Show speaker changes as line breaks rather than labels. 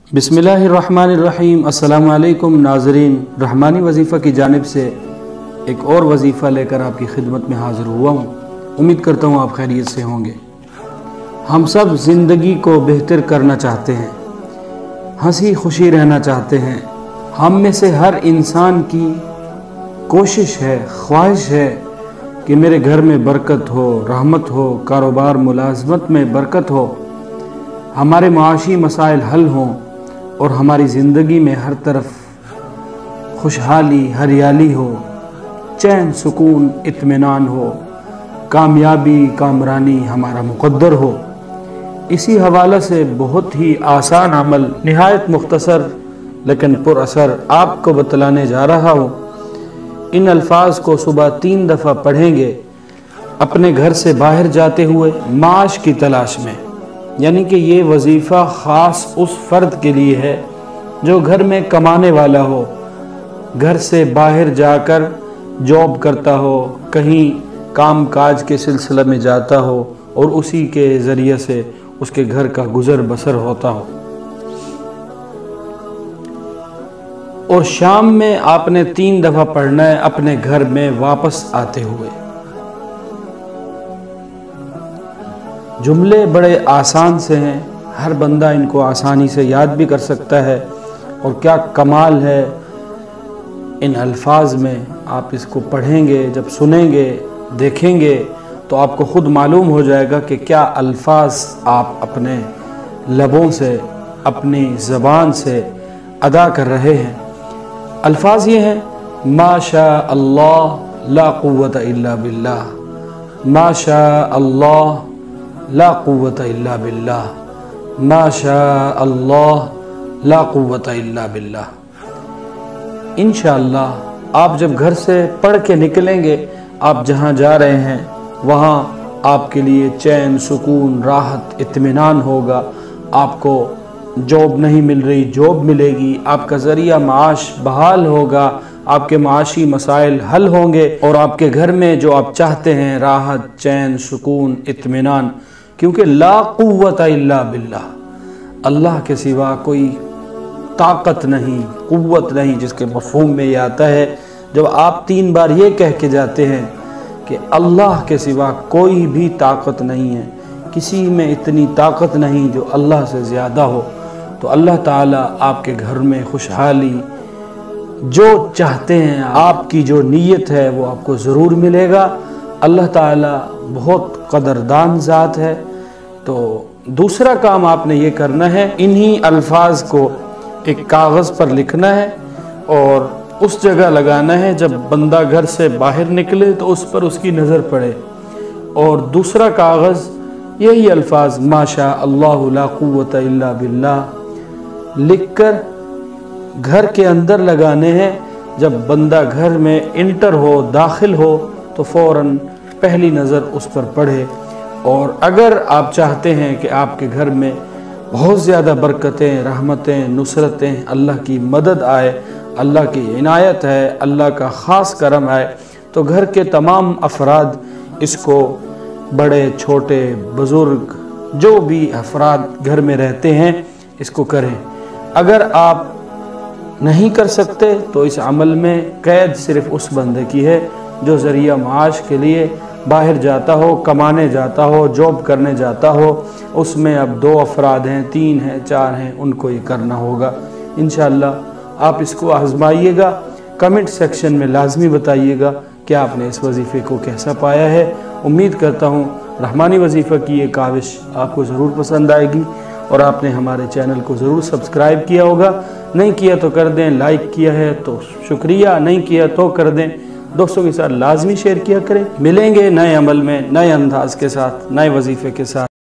बिस्मिल्लाहिर्रहमानिर्रहीम। अस्सलामु अलैकुम नाज़रीन, रहमानी वजीफ़ा की जानिब से एक और वजीफ़ा लेकर आपकी खिदमत में हाज़िर हुआ हूँ। उम्मीद करता हूँ आप खैरियत से होंगे। हम सब ज़िंदगी को बेहतर करना चाहते हैं, हंसी खुशी रहना चाहते हैं। हम में से हर इंसान की कोशिश है, ख्वाहिश है कि मेरे घर में बरकत हो, रहमत हो, कारोबार मुलाजमत में बरकत हो, हमारे माशी मसाइल हल हों और हमारी ज़िंदगी में हर तरफ खुशहाली हरियाली हो, चैन सुकून इत्मीनान हो, कामयाबी कामरानी हमारा मुक़द्दर हो। इसी हवाले से बहुत ही आसान अमल, निहायत मुख्तसर लेकिन पुरअसर आपको बतलाने जा रहा हूँ। इन अल्फाज को सुबह 3 दफ़ा पढ़ेंगे अपने घर से बाहर जाते हुए माश की तलाश में। यानी कि ये वजीफ़ा ख़ास उस फ़र्द के लिए है जो घर में कमाने वाला हो, घर से बाहर जाकर जॉब करता हो, कहीं काम काज के सिलसिले में जाता हो और उसी के ज़रिए से उसके घर का गुज़र बसर होता हो। और शाम में आपने 3 दफ़ा पढ़ना है अपने घर में वापस आते हुए। जुमले बड़े आसान से हैं, हर बंदा इनको आसानी से याद भी कर सकता है। और क्या कमाल है इन अल्फाज में। आप इसको पढ़ेंगे, जब सुनेंगे देखेंगे तो आपको ख़ुद मालूम हो जाएगा कि क्या अल्फाज आप अपने लबों से, अपनी ज़बान से अदा कर रहे हैं। अल्फाज ये हैं, माशा अल्लाह ला कुव्वत इल्ला बिल्लाह, माशा अल्लाह ला कुव्वत इल्ला बिल्लाह, माशा अल्लाह ला कुव्वत इल्ला बिल्लाह। इंशाअल्लाह आप जब घर से पढ़ के निकलेंगे, आप जहाँ जा रहे हैं वहाँ आपके लिए चैन सुकून राहत इत्मीनान होगा। आपको जॉब नहीं मिल रही, जॉब मिलेगी, आपका ज़रिया माश बहाल होगा, आपके माशी मसाइल हल होंगे और आपके घर में जो आप चाहते हैं राहत चैन सुकून इत्मीनान। क्योंकि ला कुव्वत इल्ला बिल्लाह, अल्लाह के सिवा कोई ताकत नहीं, कुव्वत नहीं, जिसके मफ़हूम में ये आता है जब आप 3 बार ये कह के जाते हैं कि अल्लाह के सिवा कोई भी ताकत नहीं है, किसी में इतनी ताकत नहीं जो अल्लाह से ज़्यादा हो, तो अल्लाह ताला आपके घर में खुशहाली, जो चाहते हैं आपकी जो नीयत है वो आपको ज़रूर मिलेगा। अल्लाह ताला बहुत कदरदान ज़ात है। तो दूसरा काम आपने ये करना है, इन्हीं अल्फाज को एक कागज़ पर लिखना है और उस जगह लगाना है जब बंदा घर से बाहर निकले तो उस पर उसकी नज़र पड़े। और दूसरा कागज़ यही अल्फाज माशा अल्लाह ला कुव्वत इल्ला बिल्लाह लिखकर घर के अंदर लगाने हैं। जब बंदा घर में इंटर हो, दाखिल हो, तो फ़ौरन पहली नज़र उस पर पड़े। और अगर आप चाहते हैं कि आपके घर में बहुत ज़्यादा बरकतें, रहमतें, नुसरतें, अल्लाह की मदद आए, अल्लाह की इनायत है, अल्लाह का ख़ास करम आए, तो घर के तमाम अफराद इसको, बड़े छोटे बुज़ुर्ग जो भी अफराद घर में रहते हैं, इसको करें। अगर आप नहीं कर सकते तो इस अमल में कैद सिर्फ़ उस बंदे की है जो ज़रिया माश के लिए बाहर जाता हो, कमाने जाता हो, जॉब करने जाता हो। उसमें अब 2 अफराद हैं, 3 हैं, 4 हैं, उनको ये करना होगा। इंशाअल्लाह आप इसको आज़माइएगा। कमेंट सेक्शन में लाजमी बताइएगा कि आपने इस वजीफ़े को कैसा पाया है। उम्मीद करता हूँ रहमानी वजीफ़ा की ये काविश आपको ज़रूर पसंद आएगी और आपने हमारे चैनल को ज़रूर सब्सक्राइब किया होगा। नहीं किया तो कर दें, लाइक किया है तो शुक्रिया, नहीं किया तो कर दें। दोस्तों के साथ लाजमी शेयर किया करें। मिलेंगे नए अमल में, नए अंदाज के साथ, नए वजीफ़े के साथ।